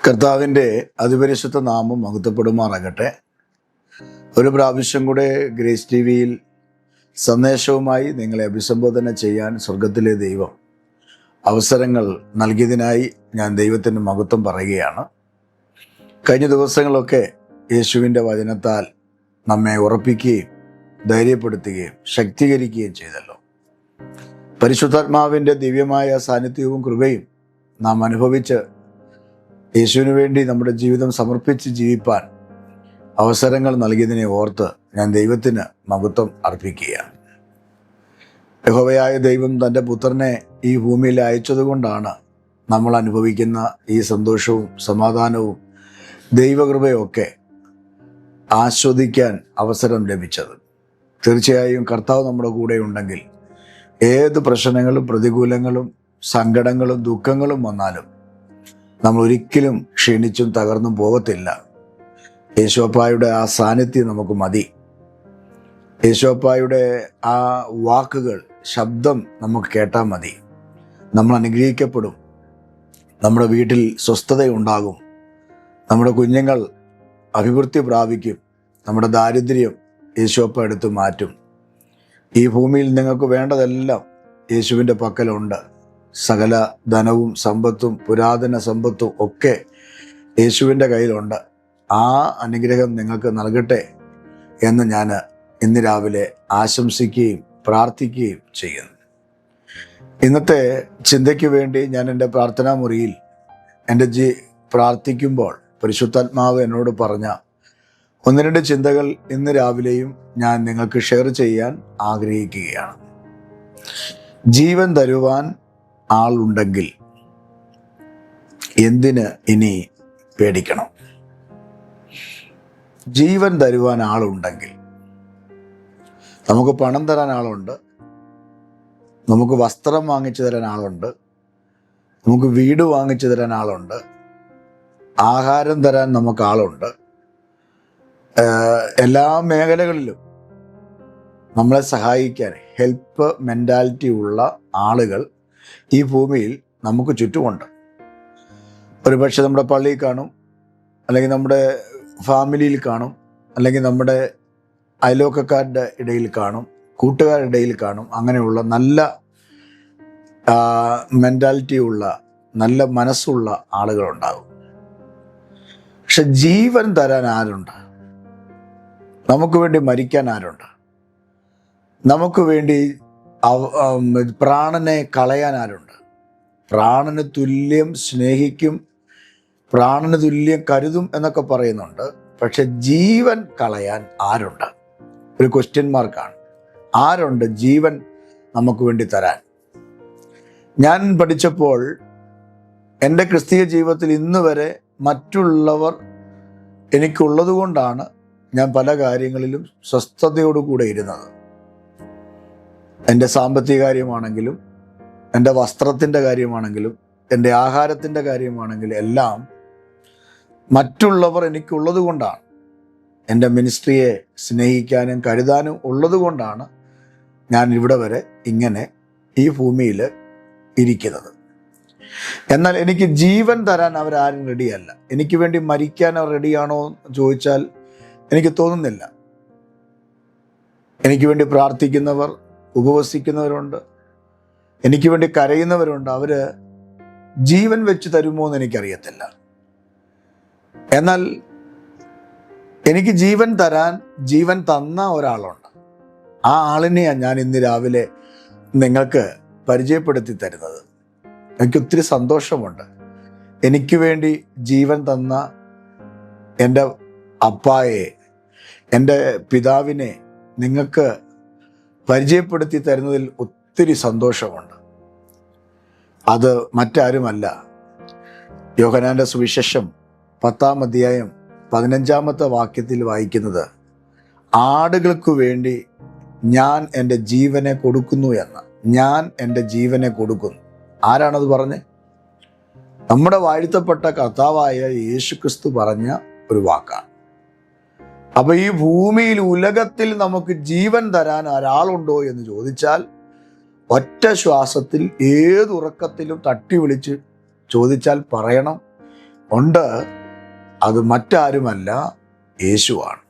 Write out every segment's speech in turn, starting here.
കർത്താവിൻ്റെ അതിപരിശുദ്ധ നാമം മഹത്വപ്പെടുമാറാകട്ടെ. ഒരു പ്രാവശ്യം കൂടെ ഗ്രേസ് ടി വിയിൽ സന്ദേശവുമായി നിങ്ങളെ അഭിസംബോധന ചെയ്യാൻ സ്വർഗത്തിലെ ദൈവം അവസരങ്ങൾ നൽകിയതിനായി ഞാൻ ദൈവത്തിന് മഹത്വം പറയുകയാണ്. കഴിഞ്ഞ ദിവസങ്ങളൊക്കെ യേശുവിൻ്റെ വചനത്താൽ നമ്മെ ഉറപ്പിക്കുകയും ധൈര്യപ്പെടുത്തുകയും ശക്തീകരിക്കുകയും ചെയ്തല്ലോ. പരിശുദ്ധാത്മാവിൻ്റെ ദിവ്യമായ സാന്നിധ്യവും കൃപയും നാം അനുഭവിച്ച് യേശുവിന് വേണ്ടി നമ്മുടെ ജീവിതം സമർപ്പിച്ച് ജീവിപ്പാൻ അവസരങ്ങൾ നൽകിയതിനെ ഓർത്ത് ഞാൻ ദൈവത്തിന് മഹത്വം അർപ്പിക്കുകയാണ്. യഹോവയായ ദൈവം തൻ്റെ പുത്രനെ ഈ ഭൂമിയിൽ അയച്ചതുകൊണ്ടാണ് നമ്മൾ അനുഭവിക്കുന്ന ഈ സന്തോഷവും സമാധാനവും ദൈവകൃപയൊക്കെ ആസ്വദിക്കാൻ അവസരം ലഭിച്ചത്. തീർച്ചയായും കർത്താവ് നമ്മുടെ കൂടെ ഉണ്ടെങ്കിൽ ഏത് പ്രശ്നങ്ങളും പ്രതികൂലങ്ങളും സങ്കടങ്ങളും ദുഃഖങ്ങളും വന്നാലും നമ്മൾ ഒരിക്കലും ക്ഷീണിച്ചും തകർന്നും പോകത്തില്ല. യേശുവപ്പായുടെ ആ സാന്നിധ്യം നമുക്ക് മതി. യേശുവപ്പായുടെ ആ വാക്കുകൾ, ശബ്ദം നമുക്ക് കേട്ടാൽ മതി. നമ്മൾ അനുഗ്രഹിക്കപ്പെടും. നമ്മുടെ വീട്ടിൽ സ്വസ്ഥതയുണ്ടാകും. നമ്മുടെ കുഞ്ഞുങ്ങൾ അഭിവൃദ്ധി പ്രാപിക്കും. നമ്മുടെ ദാരിദ്ര്യം യേശുവപ്പ എടുത്തു മാറ്റും. ഈ ഭൂമിയിൽ നിങ്ങൾക്ക് വേണ്ടതെല്ലാം യേശുവിൻ്റെ പക്കലുണ്ട്. സകല ധനവും സമ്പത്തും പുരാതന സമ്പത്തും ഒക്കെ യേശുവിൻ്റെ കയ്യിലുണ്ട്. ആ അനുഗ്രഹം നിങ്ങൾക്ക് നൽകട്ടെ എന്ന് ഞാൻ ഇന്ന് രാവിലെ ആശംസിക്കുകയും പ്രാർത്ഥിക്കുകയും ചെയ്യുന്നു. ഇന്നത്തെ ചിന്തയ്ക്ക് വേണ്ടി ഞാൻ എൻ്റെ പ്രാർത്ഥനാ മുറിയിൽ പ്രാർത്ഥിക്കുമ്പോൾ പരിശുദ്ധാത്മാവ് എന്നോട് പറഞ്ഞ ഒന്ന് രണ്ട് ചിന്തകൾ ഇന്ന് രാവിലെയും ഞാൻ നിങ്ങൾക്ക് ഷെയർ ചെയ്യാൻ ആഗ്രഹിക്കുകയാണ്. ജീവൻ തരുവാൻ ആളുണ്ടെങ്കിൽ എന്തിന് ഇനി പേടിക്കണം? ജീവൻ തരുവാൻ ആളുണ്ടെങ്കിൽ, നമുക്ക് പണം തരാൻ ആളുണ്ട്, നമുക്ക് വസ്ത്രം വാങ്ങിച്ചു തരാൻ ആളുണ്ട്, നമുക്ക് വീട് വാങ്ങിച്ചു തരാൻ ആളുണ്ട്, ആഹാരം തരാൻ നമുക്ക് ആളുണ്ട്. എല്ലാ മേഖലകളിലും നമ്മളെ സഹായിക്കാൻ ഹെൽപ്പ് മെൻറ്റാലിറ്റി ഉള്ള ആളുകൾ ഈ ഭൂമിയിൽ നമുക്ക് ചുറ്റുമുണ്ട്. ഒരുപക്ഷെ നമ്മുടെ പള്ളിയിൽ കാണും, അല്ലെങ്കിൽ നമ്മുടെ ഫാമിലിയിൽ കാണും, അല്ലെങ്കിൽ നമ്മുടെ അയൽവക്കക്കാരുടെ ഇടയിൽ കാണും, കൂട്ടുകാരുടെ ഇടയിൽ കാണും. അങ്ങനെയുള്ള നല്ല മെൻറ്റാലിറ്റി ഉള്ള, നല്ല മനസ്സുള്ള ആളുകളുണ്ടാകും. പക്ഷെ ജീവൻ തരാൻ ആരുണ്ട്? നമുക്ക് വേണ്ടി മരിക്കാൻ ആരുണ്ട്? നമുക്ക് വേണ്ടി പ്രാണനെ കളയാൻ ആരുണ്ട്? പ്രാണന് തുല്യം സ്നേഹിക്കും, പ്രാണന് തുല്യം കരുതും എന്നൊക്കെ പറയുന്നുണ്ട്. പക്ഷെ ജീവൻ കളയാൻ ആരുണ്ട്? ഒരു ക്വസ്റ്റ്യൻ മാർക്കാണ്. ആരുണ്ട് ജീവൻ നമുക്ക് വേണ്ടി തരാൻ? ഞാൻ പഠിച്ചപ്പോൾ എൻ്റെ ക്രിസ്തീയ ജീവിതത്തിൽ ഇന്ന് വരെ മറ്റുള്ളവർ എനിക്കുള്ളത് കൊണ്ടാണ് ഞാൻ പല കാര്യങ്ങളിലും സ്വസ്ഥതയോടുകൂടെ ഇരുന്നത്. എൻ്റെ സാമ്പത്തിക കാര്യമാണെങ്കിലും, എൻ്റെ വസ്ത്രത്തിൻ്റെ കാര്യമാണെങ്കിലും, എൻ്റെ ആഹാരത്തിൻ്റെ കാര്യമാണെങ്കിലും എല്ലാം മറ്റുള്ളവർ എനിക്കുള്ളത് കൊണ്ടാണ്. എൻ്റെ മിനിസ്ട്രിയെ സ്നേഹിക്കാനും കരുതാനും ഉള്ളത് കൊണ്ടാണ് ഞാൻ ഇവിടെ വരെ ഇങ്ങനെ ഈ ഭൂമിയിൽ ഇരിക്കുന്നത്. എന്നാൽ എനിക്ക് ജീവൻ തരാൻ അവരാരും റെഡിയല്ല. എനിക്ക് വേണ്ടി മരിക്കാൻ അവർ റെഡിയാണോ എന്ന് ചോദിച്ചാൽ എനിക്ക് തോന്നുന്നില്ല. എനിക്ക് വേണ്ടി പ്രാർത്ഥിക്കുന്നവർ, ഉപവസിക്കുന്നവരുണ്ട്, എനിക്ക് വേണ്ടി കരയുന്നവരുണ്ട്. അവർ ജീവൻ വെച്ച് തരുമോ എന്ന് എനിക്കറിയത്തില്ല. എന്നാൽ എനിക്ക് ജീവൻ തരാൻ ജീവൻ തന്ന ഒരാളുണ്ട്. ആ ആളിനെയാണ് ഞാൻ ഇന്ന് രാവിലെ നിങ്ങൾക്ക് പരിചയപ്പെടുത്തി തരുന്നത്. എനിക്ക് ഒത്തിരി സന്തോഷമുണ്ട്. എനിക്ക് വേണ്ടി ജീവൻ തന്ന എൻ്റെ അപ്പായെ, എൻ്റെ പിതാവിനെ നിങ്ങൾക്ക് പരിചയപ്പെടുത്തി തരുന്നതിൽ ഒത്തിരി സന്തോഷമുണ്ട്. അത് മറ്റാരുമല്ല, യോഹന്നാന്റെ സുവിശേഷം 10-ാം അധ്യായം 15-ാമത്തെ വാക്യത്തിൽ വായിക്കുന്നത്, ആടുകൾക്ക് വേണ്ടി ഞാൻ എൻ്റെ ജീവനെ കൊടുക്കുന്നു എന്ന്. ഞാൻ എൻ്റെ ജീവനെ കൊടുക്കുന്നു. ആരാണത് പറഞ്ഞ്? നമ്മുടെ വാഴ്ത്തപ്പെട്ട കർത്താവായ യേശുക്രിസ്തു പറഞ്ഞ ഒരു വാക്കാണ്. അപ്പൊ ഈ ഭൂമിയിൽ, ഉലകത്തിൽ നമുക്ക് ജീവൻ തരാൻ ഒരാളുണ്ടോ എന്ന് ചോദിച്ചാൽ ഒറ്റ ശ്വാസത്തിൽ ഏതുറക്കത്തിലും തട്ടി വിളിച്ച് ചോദിച്ചാൽ പറയണം, ഉണ്ട്. അത് മറ്റാരുമല്ല, യേശുവാണ്.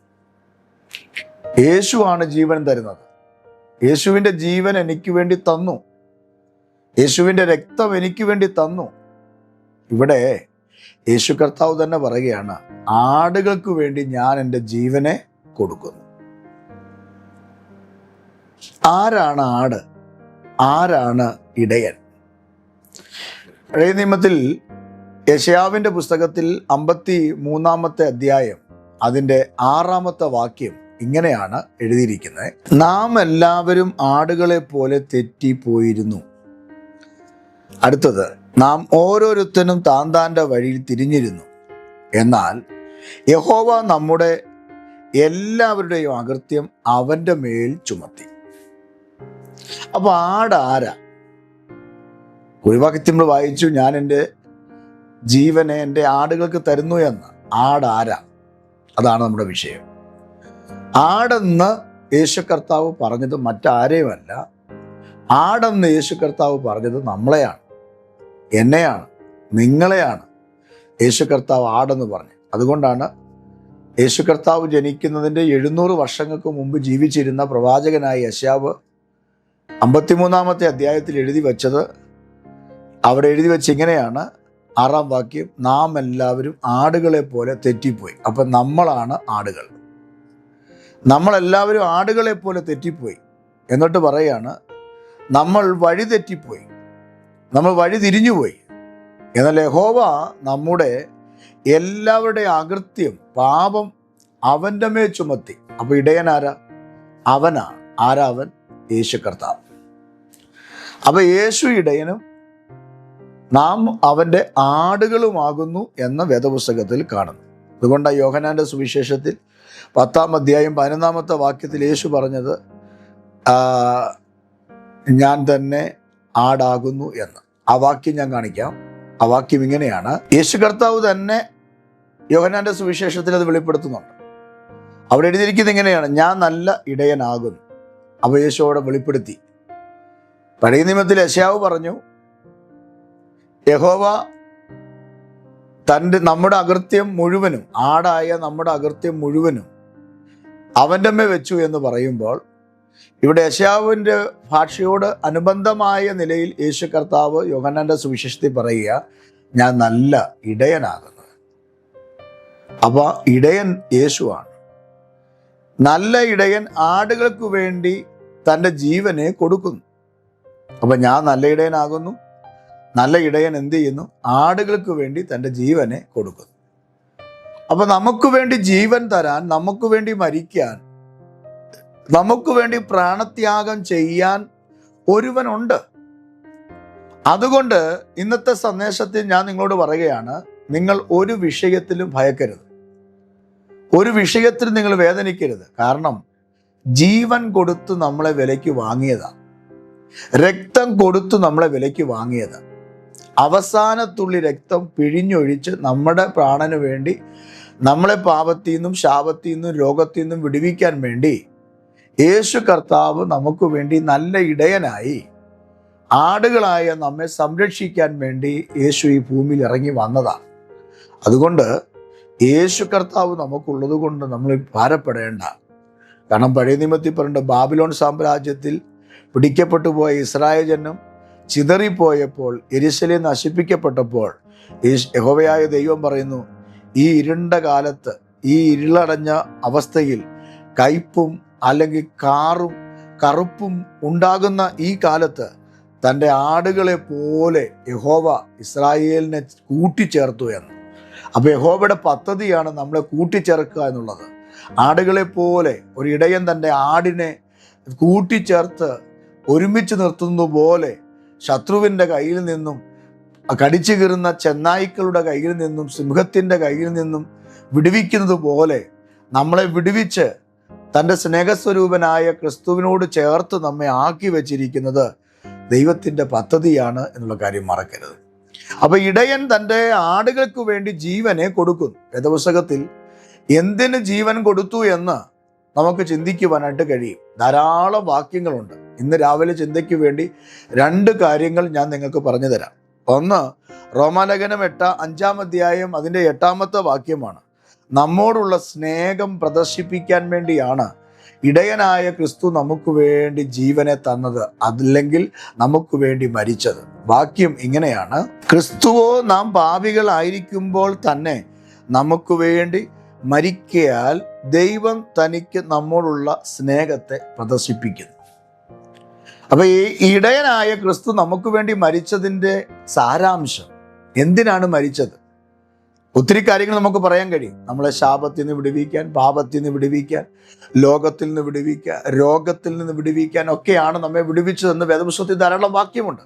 യേശുവാണ് ജീവൻ തരുന്നത്. യേശുവിൻ്റെ ജീവൻ എനിക്ക് വേണ്ടി തന്നു. യേശുവിൻ്റെ രക്തം എനിക്ക് വേണ്ടി തന്നു. ഇവിടെ യേശു കർത്താവ് തന്നെ പറയുകയാണ്, ആടുകൾക്ക് വേണ്ടി ഞാൻ എൻ്റെ ജീവനെ കൊടുക്കുന്നു. ആരാണ് ആട്? ആരാണ് ഇടയൻ? പഴയ നിയമത്തിൽ യെശയ്യാവിൻ്റെ പുസ്തകത്തിൽ 53-ാമത്തെ അധ്യായം അതിൻ്റെ 6-ാമത്തെ വാക്യം ഇങ്ങനെയാണ് എഴുതിയിരിക്കുന്നത്: നാം എല്ലാവരും ആടുകളെ പോലെ തെറ്റിപ്പോയിരുന്നു. അടുത്തത്, നാം ഓരോരുത്തരും താന്താൻ്റെ വഴിയിൽ തിരിഞ്ഞിരുന്നു. എന്നാൽ യഹോവ നമ്മുടെ എല്ലാവരുടെയും അകൃത്യം അവൻ്റെ മേൽ ചുമത്തി. അപ്പൊ ആരാ? ഒരു വാക്യത്തിൽ നമ്മൾ വായിച്ചു, ഞാൻ എൻ്റെ ജീവനെ എൻ്റെ ആടുകൾക്ക് തരുന്നു എന്ന്. ആരാ? അതാണ് നമ്മുടെ വിഷയം. ആടെന്ന് യേശു കർത്താവ് പറഞ്ഞത് മറ്റാരെയുമല്ല. ആടെന്ന് യേശു കർത്താവ് പറഞ്ഞത് നമ്മളെയാണ്, എന്നെയാണ്, നിങ്ങളെയാണ് യേശു കർത്താവ് ആടെന്ന് പറഞ്ഞു. അതുകൊണ്ടാണ് യേശു കർത്താവ് ജനിക്കുന്നതിൻ്റെ 700 വർഷങ്ങൾക്ക് മുമ്പ് ജീവിച്ചിരുന്ന പ്രവാചകനായ യെശയ്യാവ് 53-ാമത്തെ അധ്യായത്തിൽ എഴുതി വച്ചത്. അവിടെ എഴുതി വെച്ച് ഇങ്ങനെയാണ്, 6-ാം വാക്യം: നാം എല്ലാവരും ആടുകളെ പോലെ തെറ്റിപ്പോയി. അപ്പം നമ്മളാണ് ആടുകൾ. നമ്മളെല്ലാവരും ആടുകളെ പോലെ തെറ്റിപ്പോയി. എന്നിട്ട് പറയാണ്, നമ്മൾ വഴി തെറ്റിപ്പോയി, നമ്മൾ വഴി തിരിഞ്ഞുപോയി. എന്നാൽ യഹോവ നമ്മുടെ എല്ലാവരുടെ അകൃത്യം, പാപം അവൻ്റെ മേൽ ചുമത്തി. അപ്പൊ ഇടയൻ ആരാ? അവനാണ്. ആരാ അവൻ? യേശു കർത്താവ്. അപ്പൊ യേശു ഇടയനും നാം അവൻ്റെ ആടുകളുമാകുന്നു എന്ന വേദപുസ്തകത്തിൽ കാണുന്നു. അതുകൊണ്ടാണ് യോഹന്നാന്റെ സുവിശേഷത്തിൽ 10-ാം അധ്യായം 11-ാമത്തെ വാക്യത്തിൽ യേശു പറഞ്ഞത്, ഞാൻ തന്നെ ആടാകുന്നു എന്ന്. ആ വാക്യം ഞാൻ കാണിക്കാം. ആ വാക്യം ഇങ്ങനെയാണ്. യേശു കർത്താവ് തന്നെ യോഹന്നാന്റെ സുവിശേഷത്തിൽ അത് വെളിപ്പെടുത്തുന്നുണ്ട്. അവിടെ എഴുതിയിരിക്കുന്നത് ഇങ്ങനെയാണ്, ഞാൻ നല്ല ഇടയനാകുന്നു. അപ്പോൾ യേശു അവിടെ വെളിപ്പെടുത്തി. പഴയ നിയമത്തിൽ യെശയ്യാവ് പറഞ്ഞു, യഹോവ നമ്മുടെ അകൃത്യം മുഴുവനും, ആടായ നമ്മുടെ അകൃത്യം മുഴുവനും അവൻ്റെ മേൽ വെച്ചു എന്ന് പറയുമ്പോൾ, ഇവിടെ യെശയ്യാവിൻ്റെ ഭാഷയോട് അനുബന്ധമായ നിലയിൽ യേശു കർത്താവ് യോഹന്നാന്റെ സുവിശേഷത്തിൽ പറയുക, ഞാൻ നല്ല ഇടയനാകുന്നു. അപ്പൊ ഇടയൻ യേശുവാണ്. നല്ല ഇടയൻ ആടുകൾക്ക് വേണ്ടി തൻ്റെ ജീവനെ കൊടുക്കുന്നു. അപ്പൊ ഞാൻ നല്ല ഇടയനാകുന്നു. നല്ല ഇടയൻ എന്ത് ചെയ്യുന്നു? ആടുകൾക്ക് വേണ്ടി തൻ്റെ ജീവനെ കൊടുക്കുന്നു. അപ്പൊ നമുക്ക് വേണ്ടി ജീവൻ തരാൻ, നമുക്ക് വേണ്ടി മരിക്കാൻ, നമുക്ക് വേണ്ടി പ്രാണത്യാഗം ചെയ്യാൻ ഒരുവനുണ്ട്. അതുകൊണ്ട് ഇന്നത്തെ സന്ദേശത്തിൽ ഞാൻ നിങ്ങളോട് പറയുകയാണ്, നിങ്ങൾ ഒരു വിഷയത്തിലും ഭയക്കരുത്, ഒരു വിഷയത്തിൽ നിങ്ങൾ വേദനിക്കരുത്. കാരണം ജീവൻ കൊടുത്ത് നമ്മളെ വിലയ്ക്ക് വാങ്ങിയതാണ്, രക്തം കൊടുത്ത് നമ്മളെ വിലയ്ക്ക് വാങ്ങിയതാണ്. അവസാനത്തുള്ളി രക്തം പിഴിഞ്ഞൊഴിച്ച് നമ്മുടെ പ്രാണന് വേണ്ടി, നമ്മളെ പാപത്തിൽ നിന്നും ശാപത്തിൽ നിന്നും രോഗത്തിൽ നിന്നും വിടുവിക്കാൻ വേണ്ടി യേശു കർത്താവ് നമുക്ക് വേണ്ടി നല്ല ഇടയനായി ആടുകളായ നമ്മെ സംരക്ഷിക്കാൻ വേണ്ടി യേശു ഈ ഭൂമിയിൽ ഇറങ്ങി വന്നതാണ്. അതുകൊണ്ട് യേശു കർത്താവ് നമുക്കുള്ളത് കൊണ്ട് നമ്മൾ ഭാരപ്പെടേണ്ട. കാരണം പഴയ നിയമത്തിൽ പറഞ്ഞിട്ട്, ബാബിലോൺ സാമ്രാജ്യത്തിൽ പിടിക്കപ്പെട്ടു പോയ ഇസ്രായേൽ ജനം ചിതറിപ്പോയപ്പോൾ, യെരൂശലേം നശിപ്പിക്കപ്പെട്ടപ്പോൾ യഹോവയായ ദൈവം പറയുന്നു, ഈ ഇരുണ്ട കാലത്ത്, ഈ ഇരുളടഞ്ഞ അവസ്ഥയിൽ, കയ്പും അല്ലെങ്കിൽ കറുപ്പും ഉണ്ടാകുന്ന ഈ കാലത്ത് തൻ്റെ ആടുകളെ പോലെ യഹോവ ഇസ്രായേലിനെ കൂട്ടിച്ചേർത്തു എന്ന്. അപ്പോൾ യഹോവയുടെ പദ്ധതിയാണ് നമ്മളെ കൂട്ടിച്ചേർക്കുക എന്നുള്ളത്. ആടുകളെ പോലെ ഒരു ഇടയൻ തൻ്റെ ആടിനെ കൂട്ടിച്ചേർത്ത് ഒരുമിച്ച് നിർത്തുന്ന പോലെ, ശത്രുവിൻ്റെ കയ്യിൽ നിന്നും, കടിച്ചു കീറുന്ന ചെന്നായ്ക്കളുടെ കയ്യിൽ നിന്നും, സിംഹത്തിൻ്റെ കയ്യിൽ നിന്നും വിടുവിക്കുന്നത് പോലെ നമ്മളെ വിടുവിച്ച് തൻ്റെ സ്നേഹസ്വരൂപനായ ക്രിസ്തുവിനോട് ചേർത്ത് നമ്മെ ആക്കി വെച്ചിരിക്കുന്നത് ദൈവത്തിൻ്റെ പദ്ധതിയാണ് എന്നുള്ള കാര്യം മറക്കരുത്. അപ്പൊ ഇടയൻ തൻ്റെ ആടുകൾക്ക് വേണ്ടി ജീവനെ കൊടുക്കുന്നു. വേദപുസ്തകത്തിൽ എന്തിന് ജീവൻ കൊടുത്തു എന്ന് നമുക്ക് ചിന്തിക്കുവാനായിട്ട് കഴിയും. ധാരാളം വാക്യങ്ങളുണ്ട്. ഇന്ന് രാവിലെ ചിന്തയ്ക്ക് വേണ്ടി 2 കാര്യങ്ങൾ ഞാൻ നിങ്ങൾക്ക് പറഞ്ഞു തരാം. ഒന്ന്, റോമാലേഖനം 5-ാം അധ്യായം അതിൻ്റെ 8-ാമത്തെ വാക്യമാണ്. നമ്മോടുള്ള സ്നേഹം പ്രദർശിപ്പിക്കാൻ വേണ്ടിയാണ് ഇടയനായ ക്രിസ്തു നമുക്ക് വേണ്ടി ജീവനെ തന്നത്, അല്ലെങ്കിൽ നമുക്ക് വേണ്ടി മരിച്ചത്. വാക്യം ഇങ്ങനെയാണ്: ക്രിസ്തുവോ നാം പാപികളായിരിക്കുമ്പോൾ തന്നെ നമുക്ക് വേണ്ടി മരിക്കയാൽ ദൈവം തനിക്ക് നമ്മോടുള്ള സ്നേഹത്തെ പ്രദർശിപ്പിക്കുന്നു. അപ്പൊ ഈ ഇടയനായ ക്രിസ്തു നമുക്ക് വേണ്ടി മരിച്ചതിൻ്റെ സാരാംശം, എന്തിനാണ് മരിച്ചത്? ഒത്തിരി കാര്യങ്ങൾ നമുക്ക് പറയാൻ കഴിയും. നമ്മളെ ശാപത്തിൽ നിന്ന് വിടുവിക്കാൻ, പാപത്തിൽ നിന്ന് വിടുവിക്കാൻ, ലോകത്തിൽ നിന്ന് വിടുവിക്കാൻ, രോഗത്തിൽ നിന്ന് വിടുവിക്കാൻ ഒക്കെയാണ് നമ്മെ വിടുവിച്ചതെന്ന് വേദപുസ്തകത്തിൽ ധാരാളം വാക്യമുണ്ട്.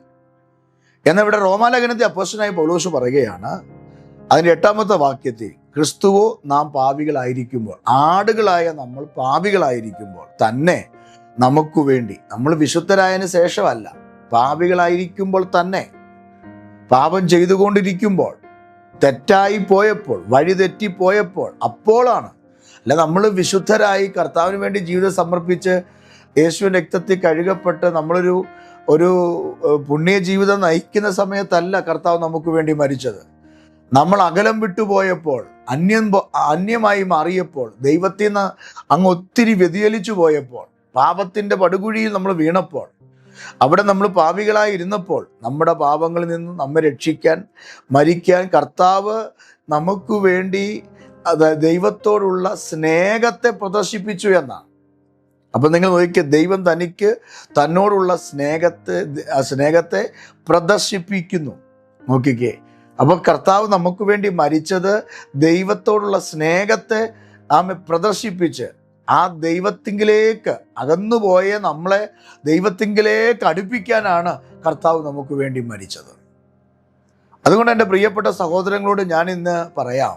എന്നാൽ ഇവിടെ റോമാലേഖനത്തിൽ അപ്പോസ്തലനായ പൗലോസ് പറയുകയാണ്, അതിൻ്റെ 8-ാമത്തെ വാക്യത്തിൽ, ക്രിസ്തുവോ നാം പാപികളായിരിക്കുമ്പോൾ, ആടുകളായ നമ്മൾ പാപികളായിരിക്കുമ്പോൾ തന്നെ നമുക്ക് വേണ്ടി, നമ്മൾ വിശുദ്ധരായതിനു ശേഷമല്ല, പാപികളായിരിക്കുമ്പോൾ തന്നെ, പാപം ചെയ്തുകൊണ്ടിരിക്കുമ്പോൾ, തെറ്റായി പോയപ്പോൾ, വഴി തെറ്റിപ്പോയപ്പോൾ, അപ്പോഴാണ്. അല്ല, നമ്മൾ വിശുദ്ധരായി കർത്താവിന് വേണ്ടി ജീവിതം സമർപ്പിച്ച് യേശുവിൻ്റെ രക്തത്തിൽ കഴുകപ്പെട്ട് നമ്മളൊരു പുണ്യ ജീവിതം നയിക്കുന്ന സമയത്തല്ല കർത്താവ് നമുക്ക് വേണ്ടി മരിച്ചത്. നമ്മൾ അകലം വിട്ടുപോയപ്പോൾ, അന്യമായി മാറിയപ്പോൾ, ദൈവത്തിൽ നിന്ന് അങ്ങ് ഒത്തിരി വ്യതിചലിച്ചു പോയപ്പോൾ, പാപത്തിൻ്റെ പടുകുഴിയിൽ നമ്മൾ വീണപ്പോൾ, അവിടെ നമ്മൾ പാപികളായി ഇരുന്നപ്പോൾ, നമ്മുടെ പാപങ്ങളിൽ നിന്ന് നമ്മെ രക്ഷിക്കാൻ, മരിക്കാൻ കർത്താവ് നമുക്ക് വേണ്ടി ദൈവത്തോടുള്ള സ്നേഹത്തെ പ്രദർശിപ്പിച്ചു എന്നാണ്. അപ്പം നിങ്ങൾ നോക്കിക്കുക, ദൈവം തന്നോടുള്ള സ്നേഹത്തെ പ്രദർശിപ്പിക്കുന്നു. നോക്കിക്കേ, അപ്പോൾ കർത്താവ് നമുക്ക് വേണ്ടി മരിച്ചത് ദൈവത്തോടുള്ള സ്നേഹത്തെ നാം പ്രദർശിപ്പിച്ച് ആ ദൈവത്തിങ്കിലേക്ക് അകന്നുപോയ നമ്മളെ ദൈവത്തിങ്കിലേക്ക് അടുപ്പിക്കാനാണ് കർത്താവ് നമുക്ക് വേണ്ടി മരിച്ചത്. അതുകൊണ്ട് എൻ്റെ പ്രിയപ്പെട്ട സഹോദരങ്ങളോട് ഞാൻ ഇന്ന് പറയാം,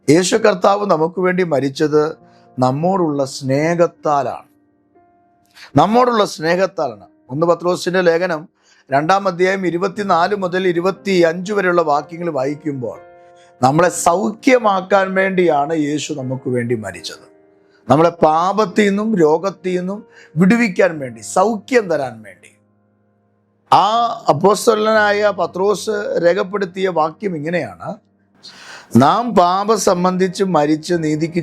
യേശു കർത്താവ് നമുക്ക് വേണ്ടി മരിച്ചത് നമ്മോടുള്ള സ്നേഹത്താലാണ്. നമ്മോടുള്ള സ്നേഹത്താലാണ്. 1 പത്രോസിൻ്റെ ലേഖനം 2-ാം അധ്യായം 24 മുതൽ 25 വരെയുള്ള വാക്യങ്ങൾ വായിക്കുമ്പോൾ, നമ്മളെ സൗഖ്യമാക്കാൻ വേണ്ടിയാണ് യേശു നമുക്ക് വേണ്ടി മരിച്ചത്. നമ്മളെ പാപത്തിൽ നിന്നും രോഗത്തിൽ നിന്നും വിടുവിക്കാൻ വേണ്ടി, സൗഖ്യം തരാൻ വേണ്ടി. ആ അപ്പോസ്തലനായ പത്രോസ് രേഖപ്പെടുത്തിയ വാക്യം ഇങ്ങനെയാണ്: നാം പാപം സംബന്ധിച്ച് മരിച്ച് നീതിക്ക്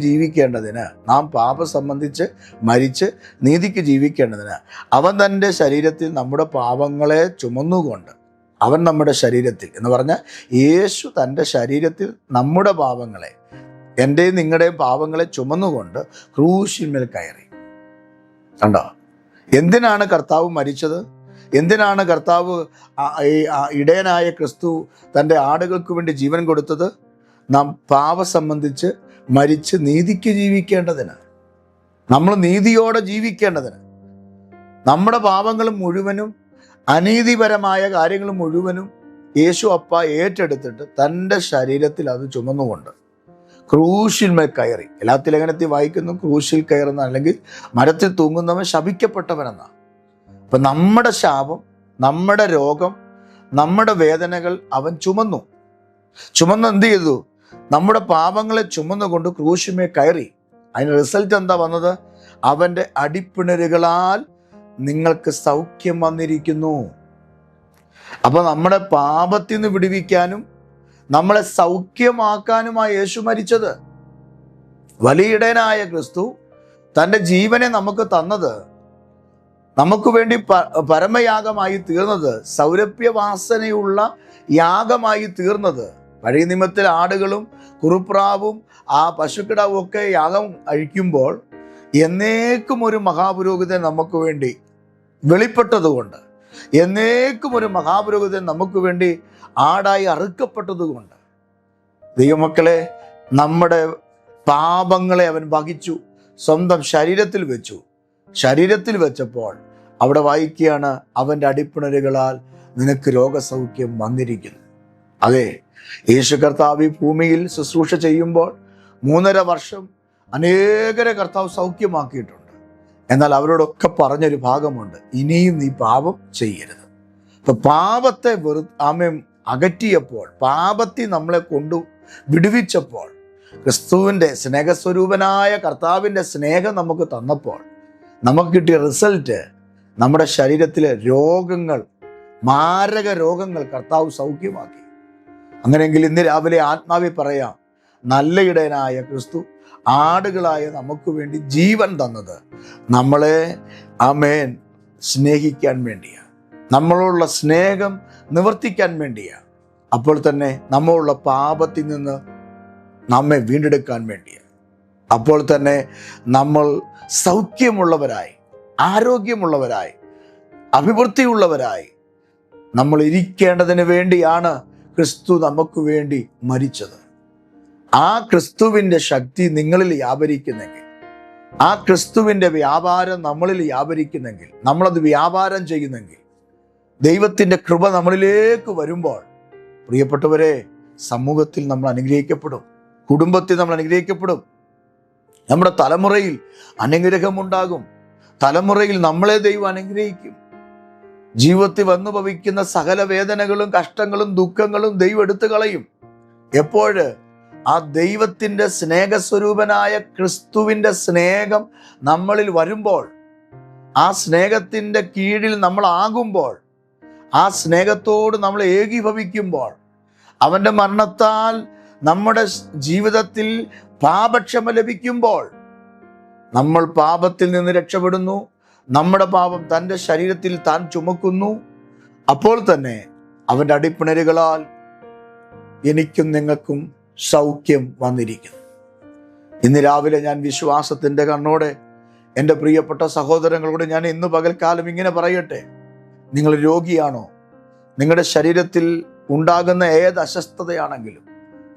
ജീവിക്കേണ്ടതിന് അവൻ തൻ്റെ ശരീരത്തിൽ നമ്മുടെ പാപങ്ങളെ ചുമന്നുകൊണ്ട്, അവൻ നമ്മുടെ ശരീരത്തിൽ എന്ന് പറഞ്ഞാൽ യേശു തൻ്റെ ശരീരത്തിൽ നമ്മുടെ പാപങ്ങളെ, എൻ്റെയും നിങ്ങളുടെയും പാപങ്ങളെ ചുമന്നുകൊണ്ട് ക്രൂശിന്മേൽ കയറി. കണ്ടോ, എന്തിനാണ് കർത്താവ് മരിച്ചത്? എന്തിനാണ് കർത്താവ് ഇടയനായ ക്രിസ്തു തൻ്റെ ആടുകൾക്ക് വേണ്ടി ജീവൻ കൊടുത്തത്? നാം പാപം സംബന്ധിച്ച് മരിച്ച് നീതിക്ക് ജീവിക്കേണ്ടതിന്, നമ്മൾ നീതിയോടെ ജീവിക്കേണ്ടതിന്, നമ്മുടെ പാപങ്ങൾ മുഴുവനും അനീതിപരമായ കാര്യങ്ങൾ മുഴുവനും യേശു അപ്പ ഏറ്റെടുത്തിട്ട് തൻ്റെ ശരീരത്തിൽ അത് ചുമന്നുകൊണ്ട് ക്രൂശിന്മേൽ കയറി. എല്ലാത്തിൽ ലേഖനത്തിൽ വായിക്കുന്നു, ക്രൂശിൽ കയറുന്ന അല്ലെങ്കിൽ മരത്തിൽ തൂങ്ങുന്നവൻ ശപിക്കപ്പെട്ടവനെന്നാണ്. അപ്പം നമ്മുടെ ശാപം, നമ്മുടെ രോഗം, നമ്മുടെ വേദനകൾ അവൻ ചുമന്ന് എന്ത് ചെയ്തു? നമ്മുടെ പാപങ്ങളെ ചുമന്നുകൊണ്ട് ക്രൂശിന്മേൽ കയറി. അതിന് റിസൾട്ട് എന്താ വന്നത്? അവൻ്റെ അടിപ്പിണരുകളാൽ നിങ്ങൾക്ക് സൗഖ്യം വന്നിരിക്കുന്നു. അപ്പൊ നമ്മുടെ പാപത്തിൽ നിന്ന് വിടുവിക്കാനും നമ്മളെ സൗഖ്യമാക്കാനുമായി യേശു മരിച്ചത്. വലിയ ഇടയനായ ക്രിസ്തു തൻ്റെ ജീവനെ നമുക്ക് തന്നത്, നമുക്ക് വേണ്ടി പരമയാഗമായി തീർന്നത്, സൗരഭ്യവാസനയുള്ള യാഗമായി തീർന്നത്. പഴയ നിയമത്തിൽ ആടുകളും കുറുപ്രാവും ആ പശുക്കിടാവും ഒക്കെ യാഗം അഴിക്കുമ്പോൾ എന്നേക്കും ഒരു മഹാപുരോഹിതൻ നമുക്ക് വേണ്ടി വെളിപ്പെട്ടതുകൊണ്ട്, എന്നേക്കും ഒരു മഹാപുരോഹിതൻ നമുക്ക് വേണ്ടി ആടായി അറുക്കപ്പെട്ടതുകൊണ്ട്, ദൈവമക്കളെ, നമ്മുടെ പാപങ്ങളെ അവൻ വഹിച്ചു സ്വന്തം ശരീരത്തിൽ വെച്ചു. ശരീരത്തിൽ വെച്ചപ്പോൾ അവിടെ വായിക്കുകയാണ്, അവൻ്റെ അടിപ്പിണരുകളാൽ നിനക്ക് രോഗസൗഖ്യം വന്നിരിക്കുന്നു. അതെ, യേശു കർത്താവ് ഈ ഭൂമിയിൽ ശുശ്രൂഷ ചെയ്യുമ്പോൾ 3.5 വർഷം അനേകരെ കർത്താവ് സൗഖ്യമാക്കിയിട്ടുണ്ട്. എന്നാൽ അവരോടൊക്കെ പറഞ്ഞൊരു ഭാഗമുണ്ട്, ഇനിയും നീ പാപം ചെയ്യരുത്. അപ്പൊ പാപത്തെ അകറ്റിയപ്പോൾ, പാപത്തിൽ നമ്മളെ വിടുവിച്ചപ്പോൾ, ക്രിസ്തുവിൻ്റെ സ്നേഹസ്വരൂപനായ കർത്താവിൻ്റെ സ്നേഹം നമുക്ക് തന്നപ്പോൾ നമുക്ക് കിട്ടിയ റിസൾട്ട്, നമ്മുടെ ശരീരത്തിലെ രോഗങ്ങൾ മാരക രോഗങ്ങൾ കർത്താവ് സൗഖ്യമാക്കി. അങ്ങനെയെങ്കിൽ ഇന്ന് രാവിലെ ആത്മാവെ പറയാം, നല്ല ഇടയനായ ക്രിസ്തു ആടുകളായ നമുക്ക് വേണ്ടി ജീവൻ തന്നത് നമ്മളെ ആമേൻ സ്നേഹിക്കാൻ വേണ്ടിയാണ്, നമ്മളോടുള്ള സ്നേഹം നിവർത്തിക്കാൻ വേണ്ടിയാണ്. അപ്പോൾ തന്നെ നമ്മളുള്ള പാപത്തിൽ നിന്ന് നമ്മെ വീണ്ടെടുക്കാൻ വേണ്ടിയാണ്. അപ്പോൾ തന്നെ നമ്മൾ സൗഖ്യമുള്ളവരായി, ആരോഗ്യമുള്ളവരായി, അഭിവൃദ്ധിയുള്ളവരായി നമ്മൾ ഇരിക്കേണ്ടതിന് വേണ്ടിയാണ് ക്രിസ്തു നമുക്ക് വേണ്ടി മരിച്ചത്. ആ ക്രിസ്തുവിൻ്റെ ശക്തി നിങ്ങളിൽ വ്യാപരിക്കുന്നെങ്കിൽ, ആ ക്രിസ്തുവിൻ്റെ വ്യാപാരം നമ്മളിൽ വ്യാപരിക്കുന്നെങ്കിൽ, നമ്മളത് വ്യാപാരം ചെയ്യുന്നെങ്കിൽ, ദൈവത്തിൻ്റെ കൃപ നമ്മളിലേക്ക് വരുമ്പോൾ, പ്രിയപ്പെട്ടവരെ, സമൂഹത്തിൽ നമ്മൾ അനുഗ്രഹിക്കപ്പെടും, കുടുംബത്തിൽ നമ്മൾ അനുഗ്രഹിക്കപ്പെടും, നമ്മുടെ തലമുറയിൽ അനുഗ്രഹമുണ്ടാകും, തലമുറയിൽ നമ്മളെ ദൈവം അനുഗ്രഹിക്കും. ജീവിതത്തിൽ വന്നു ഭവിക്കുന്ന സകല വേദനകളും കഷ്ടങ്ങളും ദുഃഖങ്ങളും ദൈവം എടുത്തു കളയും. എപ്പോഴ്? ആ ദൈവത്തിൻ്റെ സ്നേഹസ്വരൂപനായ ക്രിസ്തുവിൻ്റെ സ്നേഹം നമ്മളിൽ വരുമ്പോൾ, ആ സ്നേഹത്തിൻ്റെ കീഴിൽ നമ്മൾ ആകുമ്പോൾ, ആ സ്നേഹത്തോട് നമ്മൾ ഏകീഭവിക്കുമ്പോൾ, അവൻ്റെ മരണത്താൽ നമ്മുടെ ജീവിതത്തിൽ പാപക്ഷമ ലഭിക്കുമ്പോൾ, നമ്മൾ പാപത്തിൽ നിന്ന് രക്ഷപ്പെടുന്നു, നമ്മുടെ പാപം തൻ്റെ ശരീരത്തിൽ താൻ ചുമക്കുന്നു. അപ്പോൾ തന്നെ അവൻ്റെ അടിപ്പിണരുകളാൽ എനിക്കും നിങ്ങൾക്കും സൗഖ്യം വന്നിരിക്കുന്നു. ഇന്ന് രാവിലെ ഞാൻ വിശ്വാസത്തിൻ്റെ കണ്ണോടെ എൻ്റെ പ്രിയപ്പെട്ട സഹോദരങ്ങളോട് ഞാൻ ഇന്ന് പകൽക്കാലം ഇങ്ങനെ പറയട്ടെ, നിങ്ങൾ രോഗിയാണോ? നിങ്ങളുടെ ശരീരത്തിൽ ഉണ്ടാകുന്ന ഏത് അസ്വസ്ഥതയാണെങ്കിലും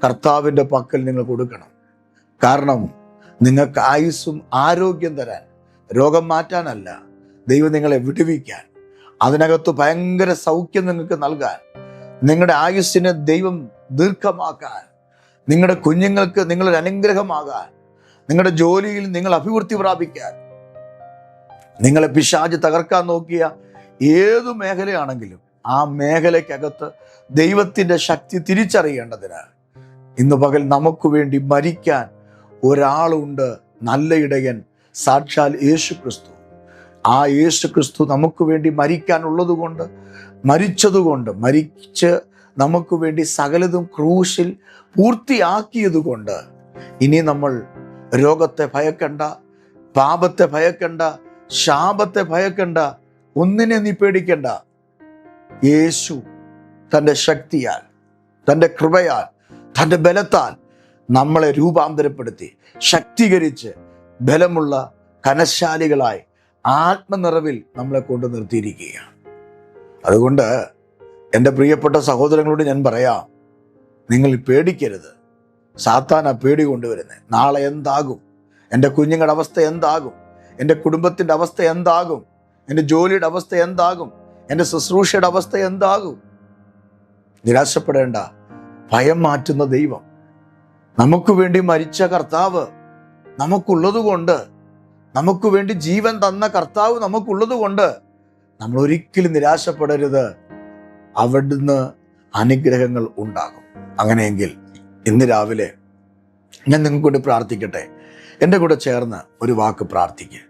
കർത്താവിൻ്റെ പക്കൽ നിങ്ങൾ കൊടുക്കണം. കാരണം നിങ്ങൾക്ക് ആയുസ്സും ആരോഗ്യം തരാൻ, രോഗം മാറ്റാനല്ല, ദൈവം നിങ്ങളെ വിടുവിക്കാൻ, അതിനകത്ത് ഭയങ്കര സൗഖ്യം നിങ്ങൾക്ക് നൽകാൻ, നിങ്ങളുടെ ആയുസ്സിനെ ദൈവം ദീർഘമാക്കാൻ, നിങ്ങളുടെ കുഞ്ഞുങ്ങൾക്ക് നിങ്ങളൊരു അനുഗ്രഹമാകാൻ, നിങ്ങളുടെ ജോലിയിൽ നിങ്ങൾ അഭിവൃദ്ധി പ്രാപിക്കാൻ, നിങ്ങളെ പിശാച് തകർക്കാൻ നോക്കിയ ഏതു മേഖലയാണെങ്കിലും ആ മേഖലയ്ക്കകത്ത് ദൈവത്തിൻ്റെ ശക്തി തിരിച്ചറിയേണ്ടതിന് ഇന്ന് പകൽ നമുക്ക് വേണ്ടി മരിക്കാൻ ഒരാളുണ്ട്, നല്ല ഇടയൻ, സാക്ഷാൽ യേശു ക്രിസ്തു. ആ യേശു ക്രിസ്തു നമുക്ക് വേണ്ടി മരിക്കാനുള്ളത് കൊണ്ട്, മരിച്ച് നമുക്ക് വേണ്ടി സകലതും ക്രൂശിൽ പൂർത്തിയാക്കിയത് കൊണ്ട് ഇനി നമ്മൾ രോഗത്തെ ഭയക്കണ്ട, പാപത്തെ ഭയക്കണ്ട, ശാപത്തെ ഭയക്കണ്ട, ഒന്നിനെ നീ പേടിക്കണ്ട. യേശു തൻ്റെ ശക്തിയാൽ, തൻ്റെ കൃപയാൽ, തൻ്റെ ബലത്താൽ നമ്മളെ രൂപാന്തരപ്പെടുത്തി ശക്തീകരിച്ച് ബലമുള്ള കനശാലികളായി ആത്മനിറവിൽ നമ്മളെ കൊണ്ട് നിർത്തിയിരിക്കുകയാണ്. അതുകൊണ്ട് എൻ്റെ പ്രിയപ്പെട്ട സഹോദരങ്ങളോട് ഞാൻ പറയാം, നിങ്ങൾ പേടിക്കരുത്. സാത്താനാ പേടി കൊണ്ടുവരുന്നത്. നാളെ എന്താകും? എൻ്റെ കുഞ്ഞുങ്ങളുടെ അവസ്ഥ എന്താകും? എൻ്റെ കുടുംബത്തിൻ്റെ അവസ്ഥ എന്താകും? എൻ്റെ ജോലിയുടെ അവസ്ഥ എന്താകും? എൻ്റെ ശുശ്രൂഷയുടെ അവസ്ഥ എന്താകും? നിരാശപ്പെടേണ്ട. ഭയം മാറ്റുന്ന ദൈവം, നമുക്ക് വേണ്ടി മരിച്ച കർത്താവ് നമുക്കുള്ളത് കൊണ്ട്, നമുക്ക് വേണ്ടി ജീവൻ തന്ന കർത്താവ് നമുക്കുള്ളത് കൊണ്ട് നമ്മൾ ഒരിക്കലും നിരാശപ്പെടരുത്. അവിടുന്ന് അനുഗ്രഹങ്ങൾ ഉണ്ടാകും. അങ്ങനെയെങ്കിൽ ഇന്ന് രാവിലെ ഞാൻ നിങ്ങൾക്ക് വേണ്ടി പ്രാർത്ഥിക്കട്ടെ. എൻ്റെ കൂടെ ചേർന്ന് ഒരു വാക്ക് പ്രാർത്ഥിക്കുക.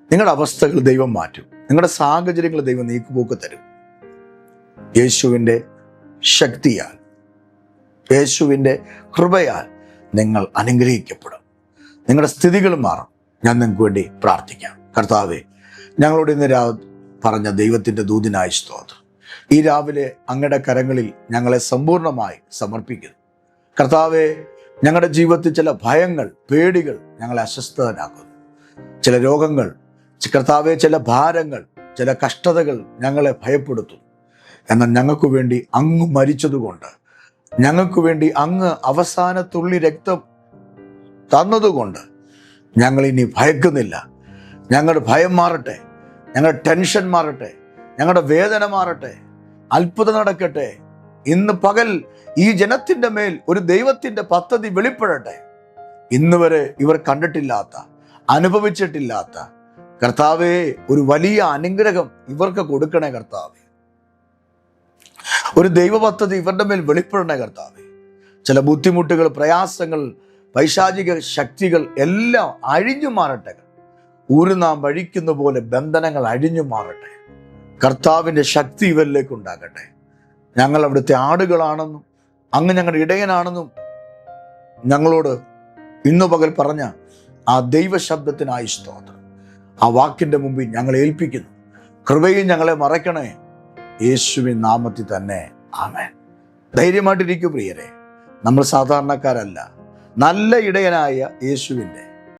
നിങ്ങളുടെ അവസ്ഥകൾ ദൈവം മാറ്റും, നിങ്ങളുടെ സാഹചര്യങ്ങൾ ദൈവം നീക്കുപോക്ക് തരും. യേശുവിൻ്റെ ശക്തിയാൽ, യേശുവിൻ്റെ കൃപയാൽ നിങ്ങൾ അനുഗ്രഹിക്കപ്പെടും. നിങ്ങളുടെ സ്ഥിതികൾ മാറും. ഞാൻ നിങ്ങൾക്ക് വേണ്ടി പ്രാർത്ഥിക്കാം. കർത്താവേ, ഞങ്ങളോട് ഇന്ന് പറഞ്ഞ ദൈവത്തിൻ്റെ ദൂതനായ സ്തോത്രം. ഈ രാവിലെ അങ്ങയുടെ കരങ്ങളിൽ ഞങ്ങളെ സമ്പൂർണ്ണമായി സമർപ്പിക്കുന്നു. കർത്താവേ, ഞങ്ങളുടെ ജീവിതത്തിൽ ചില ഭയങ്ങൾ, പേടികൾ ഞങ്ങളെ അസ്വസ്ഥരാക്കുന്നു. ചില രോഗങ്ങൾ, കർത്താവേ, ചില ഭാരങ്ങൾ, ചില കഷ്ടതകൾ ഞങ്ങളെ ഭയപ്പെടുത്തുന്നു. എന്നാൽ ഞങ്ങൾക്ക് വേണ്ടി അങ്ങ് മരിച്ചതുകൊണ്ട്, ഞങ്ങൾക്ക് വേണ്ടി അങ്ങ് അവസാനത്തുള്ളി രക്തം തന്നതുകൊണ്ട് ഞങ്ങൾ ഇനി ഭയക്കുന്നില്ല. ഞങ്ങളുടെ ഭയം മാറട്ടെ, ഞങ്ങളുടെ ടെൻഷൻ മാറട്ടെ, ഞങ്ങളുടെ വേദന മാറട്ടെ, അത്ഭുതം നടക്കട്ടെ. ഇന്ന് പകൽ ഈ ജനത്തിൻ്റെ മേൽ ഒരു ദൈവത്തിൻ്റെ പദ്ധതി വെളിപ്പെടട്ടെ. ഇന്ന് വരെ ഇവർ കണ്ടിട്ടില്ലാത്ത, അനുഭവിച്ചിട്ടില്ലാത്ത കർത്താവേ, ഒരു വലിയ അനുഗ്രഹം ഇവർക്ക് കൊടുക്കണേ കർത്താവേ. ഒരു ദൈവ പദ്ധതി ഇവരുടെ മേൽ വെളിപ്പെടണേ കർത്താവേ. ചില ബുദ്ധിമുട്ടുകൾ, പ്രയാസങ്ങൾ, പൈശാചിക ശക്തികൾ എല്ലാം അഴിഞ്ഞു മാറട്ടെ. നാം വഴിക്കുന്ന പോലെ ബന്ധനങ്ങൾ അഴിഞ്ഞു മാറട്ടെ. കർത്താവിൻ്റെ ശക്തി ഇവരിലേക്ക് ഉണ്ടാകട്ടെ. ഞങ്ങൾ അവിടുത്തെ ആടുകളാണെന്നും അങ്ങ് ഞങ്ങളുടെ ഇടയനാണെന്നും ഞങ്ങളോട് ഇന്നു പകൽ പറഞ്ഞ ആ ദൈവശബ്ദത്തിനായി സ്തോത്രം. ആ വാക്കിൻ്റെ മുമ്പിൽ ഞങ്ങളെ ഏൽപ്പിക്കുന്നു. കൃപയിൽ ഞങ്ങളെ മറയ്ക്കണേ, യേശുവിൻ നാമത്തിൽ തന്നെ. ആമേൻ. ധൈര്യമായിട്ടിരിക്കൂ പ്രിയരെ. നമ്മൾ സാധാരണക്കാരല്ല. നല്ല ഇടയനായ യേശുവിൻ്റെ